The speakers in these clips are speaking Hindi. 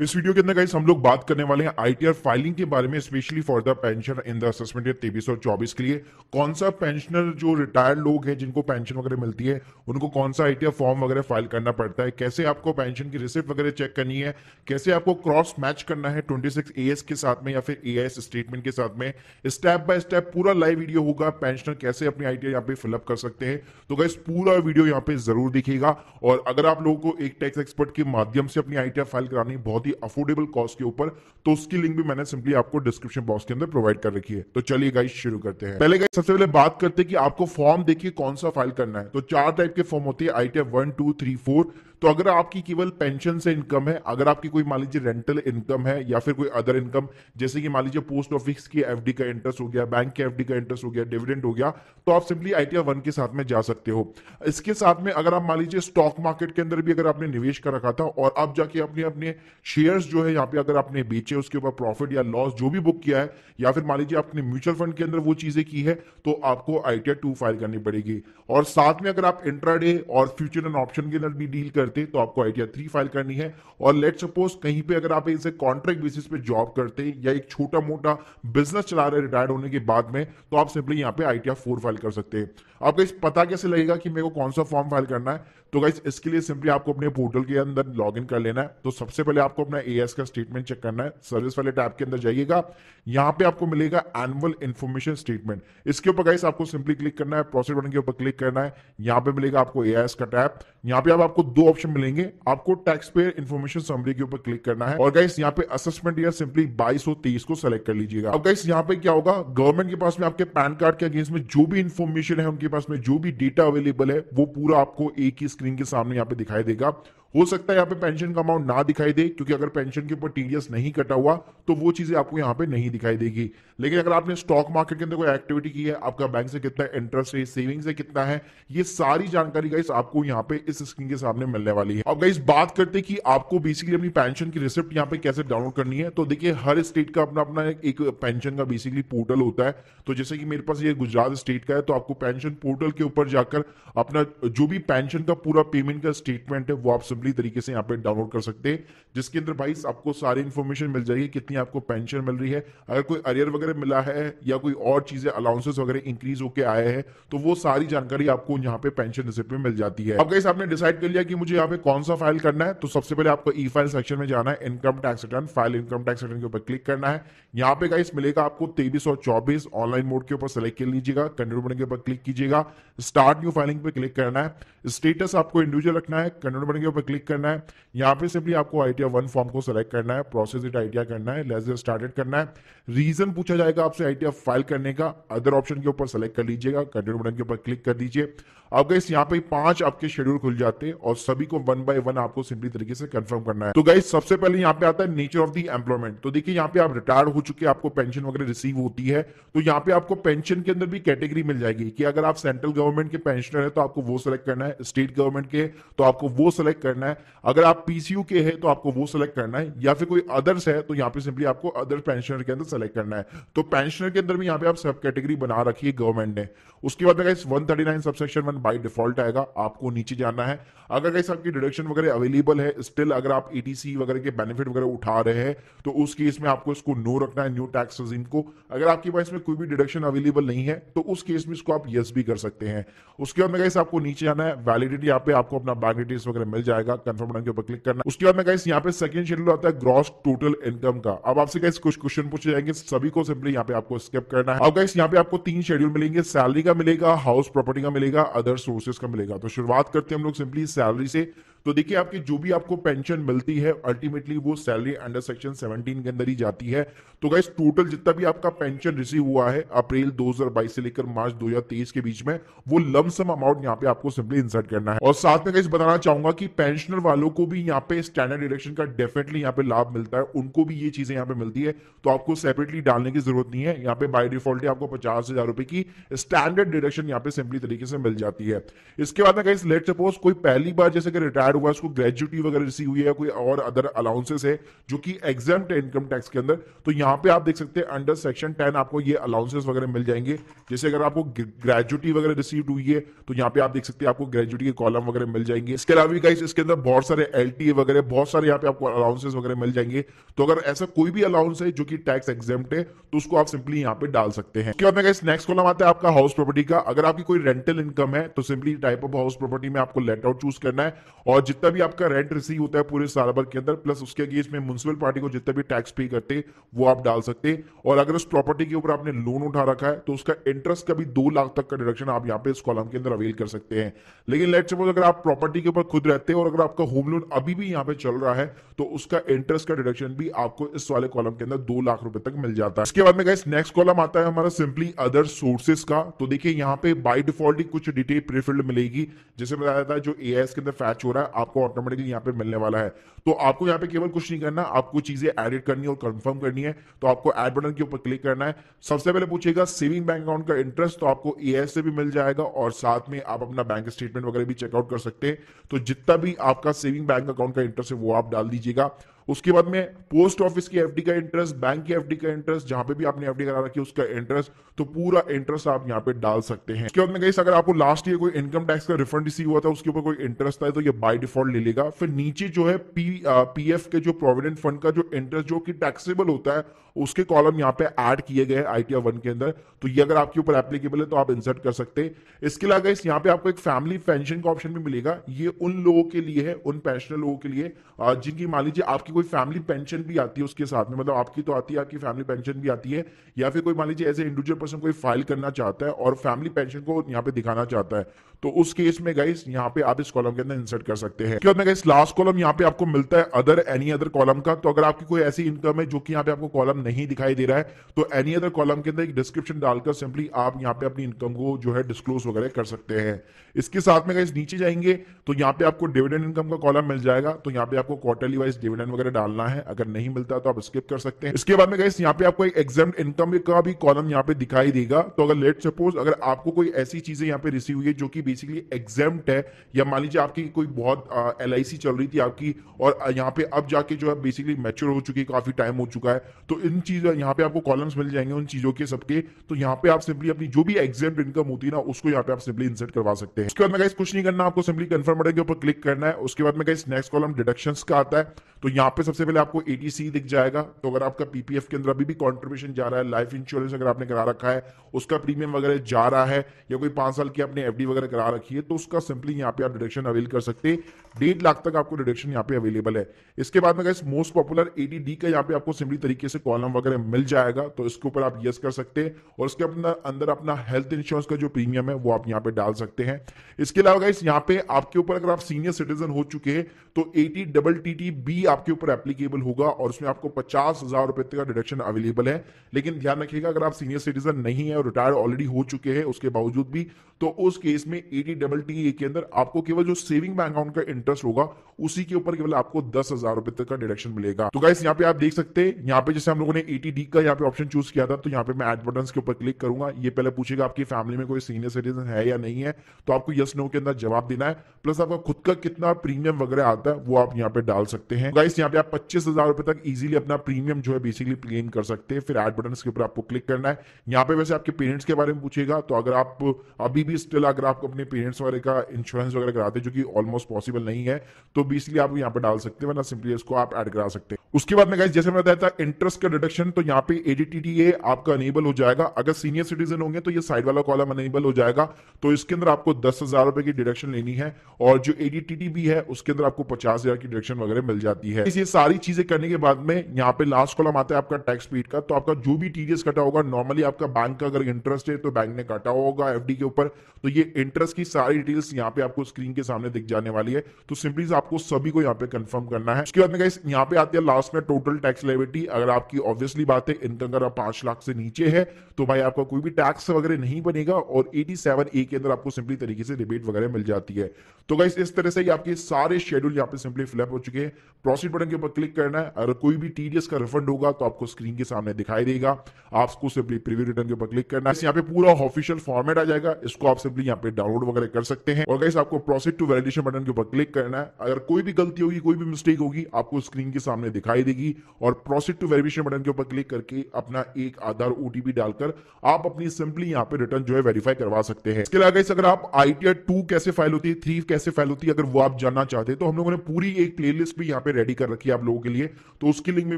इस वीडियो के अंदर गाइस हम लोग बात करने वाले हैं आईटीआर फाइलिंग के बारे में, specially for the pension in the assessment year 23 और 24 के लिए। कौन सा पेंशनर जो रिटायर्ड लोग हैं जिनको पेंशन वगैरह मिलती है उनको कौन सा आईटीआर फॉर्म वगैरह फाइल करना पड़ता है, कैसे आपको पेंशन की रिसिप्ट वगैरह चेक करनी है, कैसे आपको क्रॉस मैच करना है 26 एएस के साथ में या फिर एएस स्टेटमेंट के साथ में। स्टेप बाय स्टेप पूरा लाइव वीडियो होगा, पेंशनर कैसे अपनी आईटीआर यहाँ पे फिलअप कर सकते हैं। तो गाइस पूरा वीडियो यहाँ पे जरूर देखिएगा। और अगर आप लोगों को एक टैक्स एक्सपर्ट के माध्यम से अपनी आईटीआर फाइल करानी है बहुत ही अफोर्डेबल कॉस्ट के ऊपर, तो उसकी लिंक भी मैंने सिंपली आपको डिस्क्रिप्शन बॉक्स के अंदर प्रोवाइड कर रखी है। तो चलिए गाइस शुरू करते हैं। पहले गाइस सबसे पहले बात करते हैं कि आपको फॉर्म देखिए कौन सा फाइल करना है। तो चार टाइप के फॉर्म होते हैं, आईटीआर 1, 2, 3, 4। तो अगर आपकी केवल पेंशन से इनकम है, अगर आपकी कोई मान लीजिए रेंटल इनकम है या फिर कोई अदर इनकम, जैसे कि मान लीजिए पोस्ट ऑफिस की एफडी का इंटरेस्ट हो गया, बैंक के एफडी का इंटरेस्ट हो गया, डिविडेंड हो गया, तो आप सिंपली आईटीआर 1 के साथ में जा सकते हो। इसके साथ में अगर आप मान लीजिए स्टॉक मार्केट के अंदर भी अगर आपने निवेश कर रखा था और अब जाके अपने अपने शेयर्स जो है यहाँ पे अगर आपने बेचे, उसके ऊपर प्रॉफिट या लॉस जो भी बुक किया है, या फिर मान लीजिए आपने म्यूचुअल फंड के अंदर वो चीजें की है, तो आपको आईटीआर 2 फाइल करनी पड़ेगी। और साथ में अगर आप इंट्राडे और फ्यूचर एंड ऑप्शन के अंदर भी डील करते तो आपको आईटीआर 3 फाइल करनी है। और लेट सपोज कहीं पे अगर आप इसे कॉन्ट्रैक्ट बेसिस पे जॉब करते हैं या एक छोटा मोटा बिजनेस चला रहे रिटायर्ड होने के बाद में, तो आप सिंपली यहाँ पे आईटीआर 4 फाइल कर सकते हैं। आपको इस पता कैसे लगेगा कि मेरे को कौन सा फॉर्म फाइल करना है? तो गाइस इसके लिए सिंपली आपको अपने पोर्टल के अंदर लॉगिन कर लेना है। तो सबसे पहले आपको अपना एएस का स्टेटमेंट चेक करना है। सर्विस वाले टैब के अंदर जाइएगा, यहाँ पे आपको मिलेगा एनुअल इन्फॉर्मेशन स्टेटमेंट। इसके ऊपर गाइस आपको सिंपली क्लिक करना है, प्रोसीड बटन के ऊपर क्लिक करना है। यहाँ पे मिलेगा आपको एएस का टैब। यहाँ पे अब आपको दो ऑप्शन मिलेंगे, आपको टैक्स पेयर इन्फॉर्मेशन समरी के ऊपर क्लिक करना है और गाइस यहाँ पे असेसमेंट ईयर सिंपली 22 और 23 को सेलेक्ट कर लीजिएगा। अब गाइस यहाँ पे क्या होगा, गवर्नमेंट के पास में आपके पैन कार्ड के अगेंस्ट में जो भी इन्फॉर्मेशन है, उनके पास में जो भी डेटा अवेलेबल है, वो पूरा आपको एक ही स्क्रीन के सामने यहाँ पे दिखाई देगा। हो सकता है यहाँ पे पेंशन का अमाउंट ना दिखाई दे, क्योंकि अगर पेंशन के ऊपर टीडीएस नहीं कटा हुआ तो वो चीजें आपको यहाँ पे नहीं दिखाई देगी। लेकिन अगर आपने स्टॉक मार्केट के अंदर कोई एक्टिविटी की है, आपका बैंक से कितना इंटरेस्ट है, सेविंग्स है कितना है, ये सारी जानकारी गाइस आपको यहाँ पे इस स्क्रीन के सामने मिलने वाली है। अब गाइस बात करते हैं कि आपको बेसिकली अपनी पेंशन की रिसिप्ट यहाँ पे कैसे डाउनलोड करनी है। तो देखिए हर स्टेट का अपना अपना एक पेंशन का बेसिकली पोर्टल होता है। तो जैसे कि मेरे पास ये गुजरात स्टेट का है, तो आपको पेंशन पोर्टल के ऊपर जाकर अपना जो भी पेंशन का पूरा पेमेंट का स्टेटमेंट है वो आप सिंपली तरीके से यहाँ पे डाउनलोड कर सकते हैं, जिसके अंदर भाई आपको सारी इंफॉर्मेशन मिल जाएगी, कितनी आपको पेंशन मिल रही है, अगर कोई अरियर वगैरह मिला है या कोई और चीजें अलाउंसेस वगैरह इंक्रीज होके आए हैं, तो वो सारी जानकारी आपको यहाँ पे पेंशन रिसिप्ट में मिल जाती है। अब गाइस आपने डिसाइड कर लिया कि मुझे यहाँ पे कौन सा फाइल करना है, तो सबसे पहले आपको ई फाइल सेक्शन में जाना है, income tax return, file income tax return के ऊपर क्लिक करना है। यहाँ पे गाइस मिलेगा आपको 23 और 24 ऑनलाइन मोड के ऊपर सेलेक्ट कर लीजिएगा, कंटिन्यू बटन के ऊपर क्लिक कीजिएगा, स्टार्ट न्यू फाइलिंग पे क्लिक करना है, स्टेटस आपको इंडिविजुअल रखना है, कंटिन्यू बटन के ऊपर क्लिक करना है। यहाँ पे सिंपली आपको आईटीआर 1 फॉर्म को सेलेक्ट करना है, प्रोसेस इट आईटीआर करना है, लेट्स गेट स्टार्टेड करना है। रीजन पूछा जाएगा आपसे आईटीआर फाइल करने का, अदर ऑप्शन के ऊपर सेलेक्ट कर लीजिएगा, कंटिन्यू बटन के ऊपर क्लिक कर दीजिए। अब गाइस यहाँ पे 5 आपके शेड्यूल खुल जाते हैं और सभी को 1 बाय 1 आपको सिंपली तरीके से कंफर्म करना है। तो गाइस सबसे पहले यहाँ पे आता है नेचर ऑफ द एम्प्लॉयमेंट। तो देखिए यहाँ पे आप रिटायर्ड हो चुके हैं, आपको पेंशन वगैरह रिसीव होती है, तो यहाँ पे आपको पेंशन के अंदर भी कैटेगरी मिल जाएगी कि अगर आप सेंट्रल गवर्नमेंट के पेंशनर है तो आपको वो सेलेक्ट करना है, स्टेट गवर्नमेंट के तो आपको वो सेलेक्ट करना है, अगर आप पीसीयू के हैं तो आपको वो सेलेक्ट करना है, या फिर कोई अदर्स है तो यहाँ पे सिंपली आपको अदर पेंशनर के अंदर सेलेक्ट करना है। तो पेंशनर के अंदर भी यहाँ पे आप सब कैटेगरी बना रखी है गवर्नमेंट ने। उसके बाद गाइस 139 सबसेक्शन 1 बाय डिफॉल्ट आएगा, आपको नीचे जाना है। अगर गाइस आपकी डिडक्शन वगैरह अवेलेबल है स्टिल, अगर आप एटीसी वगैरह के बेनिफिट वगैरह उठा रहे हैं, तो उस केस में आपको इसको नो रखना है, न्यू टैक्स रेजिम को। अगर आपके पास में कोई भी डिडक्शन अवेलेबल नहीं है तो उस केस में इसको आप यस भी कर सकते हैं। उसके बाद में गाइस आपको नीचे जाना है, वैलिडिटी यहाँ पे आपको अपना बैंक डिटेल्स वगैरह मिल जाएगा, कंफर्म बटन के ऊपर क्लिक करना। उसके बाद में गाइस यहाँ पे सेकंड शेड्यूल आता है ग्रॉस टोटल इनकम का। अब आपसे गाइस कुछ क्वेश्चन पूछे जाएंगे, सभी को सिंपली यहाँ पे आपको स्किप करना है। अब गाइस यहाँ पे आपको 3 शेड्यूल मिलेंगे, सैलरी का मिलेगा, हाउस प्रॉपर्टी का मिलेगा, अदर सोर्सेज का मिलेगा। तो शुरुआत करते हैं हम लोग सिंपली सैलरी से। तो देखिए आपकी जो भी आपको पेंशन मिलती है अल्टीमेटली वो सैलरी अंडर सेक्शन 17 के अंदर ही जाती है। तो गाइस टोटल जितना भी आपका पेंशन रिसीव हुआ है अप्रैल 2022 से लेकर मार्च 2023 के बीच में, वो लमसम अमाउंट यहाँ पे आपको सिंपली इंसर्ट करना है। और साथ में गाइस बताना चाहूंगा कि पेंशनर वालों को भी यहाँ पे स्टैंडर्ड डिडक्शन का डेफिनेटली यहाँ पे लाभ मिलता है, उनको भी ये चीजें यहाँ पे मिलती है, तो आपको सेपरेटली डालने की जरूरत नहीं है। यहाँ पे बाय डिफॉल्ट आपको 50,000 रुपए की स्टैंडर्ड डिडक्शन यहाँ पे सिंपली तरीके से मिल जाती है। इसके बाद में गाइस लेट सपोज कोई पहली बार जैसे कि रिटायर रिटायर्ड हुआ है, उसको ग्रेजुटी वगैरह रिसीव हुई है, कोई और अदर अलाउंसेस है जो कि एग्जाम्प्ट है इनकम टैक्स के अंदर, तो यहाँ पे आप देख सकते हैं अंडर सेक्शन 10 आपको ये अलाउंसेस वगैरह मिल जाएंगे। जैसे अगर आपको ग्रेजुटी वगैरह रिसीव हुई है तो यहाँ पे आप देख सकते हैं आपको ग्रेजुटी के कॉलम वगैरह मिल जाएंगे। इसके अलावा भी गाइस इसके अंदर बहुत सारे एलटीए वगैरह बहुत सारे यहाँ पे आपको अलाउंसेस वगैरह मिल जाएंगे। तो अगर ऐसा कोई भी अलाउंस है जो कि टैक्स एग्जाम्प्ट है तो उसको आप सिंपली यहाँ पे डाल सकते हैं। उसके बाद में गाइस नेक्स्ट कॉलम आता है आपका हाउस प्रॉपर्टी का। अगर आपकी कोई रेंटल इनकम है तो simply type of house property में आपको लेट आउट चूज करना है और जितना भी आपका रेंट रिसीव होता है पूरे साल भर के अंदर प्लस उसके अगेंस्ट में म्युनिसिपल पार्टी को जितना भी टैक्स पे करते हैं वो आप डाल सकते हैं। और अगर उस प्रॉपर्टी के ऊपर आपने लोन उठा रखा है तो उसका इंटरेस्ट का भी 2 लाख तक का डिडक्शन आप यहाँ पे इस कॉलम के अंदर अवेल कर सकते हैं। लेकिन लेट सपोज अगर आप प्रॉपर्टी के ऊपर खुद रहते हैं और अगर आपका होम लोन अभी भी यहाँ पे चल रहा है तो उसका इंटरेस्ट का डिडक्शन भी आपको इस वाले कॉलम के अंदर 2 लाख रुपए तक मिल जाता है। इसके बाद में गाइस नेक्स्ट कॉलम आता है हमारा सिंपली अदर सोर्सेस का। तो देखिए यहाँ पे बाय डिफॉल्ट ही कुछ डिटेल प्रीफिल्ड मिलेगी, जैसे बताया था जो एआईएस के अंदर फैच हो रहा है आपको ऑटोमेटिकली यहाँ पे मिलने वाला है। तो आपको यहाँ पे केवल कुछ नहीं करना, आपको चीजें एडिट करनी है और कंफर्म करनी है। तो आपको ऐड बटन के ऊपर क्लिक करना है। सबसे पहले पूछेगा सेविंग बैंक अकाउंट का इंटरेस्ट, तो आपको एआईएस से भी मिल जाएगा और साथ में आप अपना बैंक स्टेटमेंट वगैरह भी चेकआउट कर सकते हैं। तो जितना भी आपका सेविंग बैंक अकाउंट का इंटरेस्ट है वो आप डाल दीजिएगा। उसके बाद में पोस्ट ऑफिस की एफडी का इंटरेस्ट, बैंक की एफडी का इंटरेस्ट, जहां पे भी आपने एफडी करा रखी है उसका इंटरेस्ट, तो पूरा इंटरेस्ट आप यहाँ पे डाल सकते हैं। उसके बाद में गाइस अगर आपको लास्ट ईयर कोई इनकम टैक्स का रिफंड रिसीव हुआ था उसके ऊपर कोई इंटरेस्ट था तो ये बाय डिफॉल्ट ले लेगा। फिर नीचे जो है पीएफ के जो प्रोविडेंट फंड का जो इंटरेस्ट जो कि टैक्सेबल होता है उसके कॉलम यहाँ पे ऐड किए गए हैं आईटीआर 1 के अंदर, तो ये अगर आपके ऊपर एप्लीकेबल है तो आप इंसर्ट कर सकते हैं। इसके अलावा गाइस यहाँ पे आपको एक फैमिली पेंशन का ऑप्शन भी मिलेगा। ये उन लोगों के लिए है, उन पेंशनर लोगों के लिए जिनकी मान लीजिए आपकी कोई फैमिली पेंशन भी आती है उसके साथ में, मतलब आपकी तो आती है, आपकी फैमिली पेंशन भी आती है, या फिर कोई मान लीजिए एज ए इंडिविजुअल पर्सन कोई फाइल करना चाहता है और फैमिली पेंशन को यहाँ पे दिखाना चाहता है, तो उस केस में गाइस यहाँ पे आप इस कॉलम के अंदर इंसर्ट कर सकते हैं। उसके बाद गाइस लास्ट कॉलम यहाँ पे आपको मिलता है अदर एनी अदर कॉलम का। तो अगर आपकी कोई ऐसी इनकम है जो कि यहाँ पे आपको कॉलम नहीं दिखाई दे रहा है तो एनी अदर कॉलम के अंदर एक डिस्क्रिप्शन डालकर सिंपली आप यहाँ पे अपनी इनकम को जो है डिस्क्लोज वगैरह कर सकते हैं। इसके साथ में गाइस नीचे जाएंगे तो यहाँ पे आपको डिविडेंड इनकम का कॉलम मिल जाएगा। तो यहाँ पे आपको क्वार्टरली वाइज डिविडेंड वगैरह डालना है, अगर नहीं मिलता तो आप स्किप कर सकते हैं। इसके बाद में गाइस यहाँ पे आपको एक एग्जाम्प्ट इनकम का भी कॉलम यहाँ पे दिखाई देगा। तो अगर लेट सपोज अगर आपको कोई ऐसी चीजें यहाँ पे रिसीव हुई है जो कि बेसिकली एग्जाम्प्ट है, या मान लीजिए आपकी कोई बहुत एलआईसी चल रही थी आपकी और यहाँ पे अब जाके जो है बेसिकली मैच्योर हो चुकी है, काफी टाइम हो चुका है, तो इन चीजों यहाँ पे आपको कॉलम्स मिल जाएंगे उन चीजों के सबके। तो यहाँ पे आप सिंपली अपनी जो भी एग्जाम्प्ट इनकम होती है ना उसको यहाँ पे आप सिंपली इंसर्ट करवा सकते हैं। उसके बाद में गाइस कुछ नहीं करना, आपको सिंपली कंफर्म बटन के ऊपर क्लिक करना है। उसके बाद में गाइस नेक्स्ट कॉलम डिडक्शंस का आता है। तो यहाँ पे सबसे पहले आपको एटीसी दिख जाएगा। तो अगर आपका पीपीएफ के अंदर अभी भी कंट्रीब्यूशन जा रहा है, लाइफ इंश्योरेंस अगर आपने करा रखा है उसका प्रीमियम वगैरह जा रहा है, या कोई 5 साल की आपने एफडी वगैरह करा रखी है तो उसका सिंपली यहाँ पे आप डिडक्शन अवेल कर सकते हैं। 1.5 लाख तक आपको डिडक्शन यहाँ पे अवेलेबल है। इसके बाद में गाइस मोस्ट पॉपुलर एडीडी का यहाँ पे आपको सिंपली तरीके से कॉलम वगैरह मिल जाएगा, तो इसके ऊपर आप यस कर सकते हैं और इसके अंदर अपना हेल्थ इंश्योरेंस का जो प्रीमियम है वो आप यहाँ पे डाल सकते हैं। इसके अलावा गाइस यहाँ पे आपके ऊपर अगर आप सीनियर सिटीजन हो चुके हैं तो 80TTB आपके ऊपर एप्लीकेबल होगा और उसमें आपको 50,000 रुपए तक का डिडक्शन अवेलेबल है। लेकिन ध्यान रखिएगा अगर आप सीनियर सिटीजन नहीं है और रिटायर ऑलरेडी हो चुके हैं उसके बावजूद भी, तो उस केस में 80TTE के अंदर आपको केवल जो सेविंग बैंक अकाउंट का इंटरेस्ट होगा उसी के ऊपर केवल आपको 10,000 रुपए तक का डिडक्शन मिलेगा। तो गाइस यहाँ पे आप देख सकते हैं, यहाँ पे जैसे हम लोगों ने 80D का यहाँ पे ऑप्शन चूज किया था, तो यहाँ पे मैं ऐड बटन के ऊपर क्लिक करूंगा। ये पहले पूछेगा आपकी फैमिली में कोई सीनियर सिटीजन है या नहीं है, तो आपको यस नो के अंदर जवाब देना है, प्लस आपका खुद का कितना प्रीमियम वगैरह आता है वो आप यहाँ पे डाल सकते हैं। गाइस यहाँ पे आप 25,000 रुपए तक इजीली अपना प्रीमियम जो है बेसिकली क्लेम कर सकते हैं। फिर ऐड बटन के ऊपर आपको क्लिक करना है। यहाँ पे वैसे आपके पेरेंट्स के बारे में पूछेगा, तो अगर आप अभी भी स्टिल अगर आप अपने पेरेंट्स वगैरह का इंश्योरेंस वगैरह कराते हैं जो कि ऑलमोस्ट पॉसिबल नहीं है, तो बेसिकली आप यहाँ पे डाल सकते हैं, वरना सिंपली इसको आप ऐड करा सकते हैं। उसके बाद में गाइस जैसे मैं बताया था इंटरेस्ट का डिडक्शन, तो यहाँ पे एडीटीटीए आपका अनेबल हो जाएगा। अगर सीनियर सिटीजन होंगे तो ये साइड वाला कॉलम अनेबल हो जाएगा, तो इसके अंदर आपको 10,000 रुपए की डिडक्शन लेनी है और जो एडीटीटीबी है उसके अंदर आपको 50,000 की डिडक्शन वगैरह मिल जाती है। ये सारी चीजें करने के बाद में यहाँ पे लास्ट कॉलम आता है आपका टैक्स पेड का। तो आपका जो भी टीडीएस कटा होगा, नॉर्मली आपका बैंक का अगर इंटरेस्ट है तो बैंक ने काटा होगा एफडी के ऊपर, तो ये इंटरेस्ट की सारी डिटेल्स यहाँ पे आपको स्क्रीन के सामने दिख जाने वाली है। तो सिंपली आपको सभी को यहाँ पे कंफर्म करना है। उसके बाद में गाइस यहाँ पे आती है लास्ट में टोटल टैक्स लायबिलिटी। अगर आपकी ऑब्वियसली बात है इनकम अगर 5 लाख से नीचे है तो भाई आपका कोई भी टैक्स वगैरह नहीं बनेगा और 87A के अंदर आपको सिंपली तरीके से रिबेट वगैरह मिल जाती है। तो गाइस इस तरह से आपके सारे शेड्यूल यहाँ पे सिंपली फिलअप हो चुके हैं। प्रोसीड बटन के ऊपर क्लिक करना है। अगर कोई भी टीडीएस का रिफंड होगा तो आपको स्क्रीन के सामने दिखाई देगा, आपको सिंपली प्रीव्यू रिटर्न के ऊपर क्लिक करना है। यहाँ पे पूरा ऑफिशियल फॉर्मेट आ जाएगा, इसको आप सिंपली यहाँ पे डाउनलोड डाउनलोड वगैरह कर सकते हैं। और गाइस आपको प्रोसीड टू वैलिडेशन बटन के ऊपर क्लिक करना है। अगर कोई भी गलती होगी, कोई भी मिस्टेक होगी, आपको स्क्रीन के सामने दिखाई देगी और प्रोसीड टू वेरिफिकेशन बटन के ऊपर क्लिक करके अपना एक आधार ओटीपी डालकर आप अपनी सिंपली यहाँ पे रिटर्न जो है वेरीफाई करवा सकते हैं। इसके अलावा गाइस अगर आप ITR 2 कैसे फाइल होती है, 3 कैसे फाइल होती है, अगर वो आप जानना चाहते हैं तो हम लोगों ने पूरी एक प्लेलिस्ट भी यहाँ पे रेडी कर रखी है आप लोगों के लिए, तो उसकी लिंक भी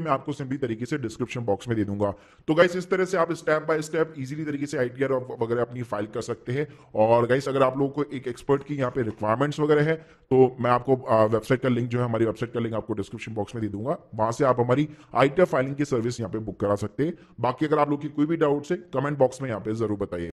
मैं आपको सिंपली तरीके से डिस्क्रिप्शन बॉक्स में दे दूंगा। तो गाइस इस तरह से आप स्टेप बाय स्टेप इजीली तरीके से ITR वगैरह अपनी फाइल कर सकते हैं। और गाइस अगर आप लोगों को एक एक्सपर्ट की यहाँ पे रिक्वायरमेंट्स वगैरह है तो मैं आपको वेबसाइट का लिंक जो है, हमारी वेबसाइट का लिंक आपको डिस्क्रिप्शन बॉक्स में दे दूंगा, वहां से आप हमारी ITR फाइलिंग की सर्विस यहाँ पे बुक करा सकते हैं। बाकी अगर आप लोग की कोई भी डाउट्स है कमेंट बॉक्स में यहाँ पे जरूर बताइए।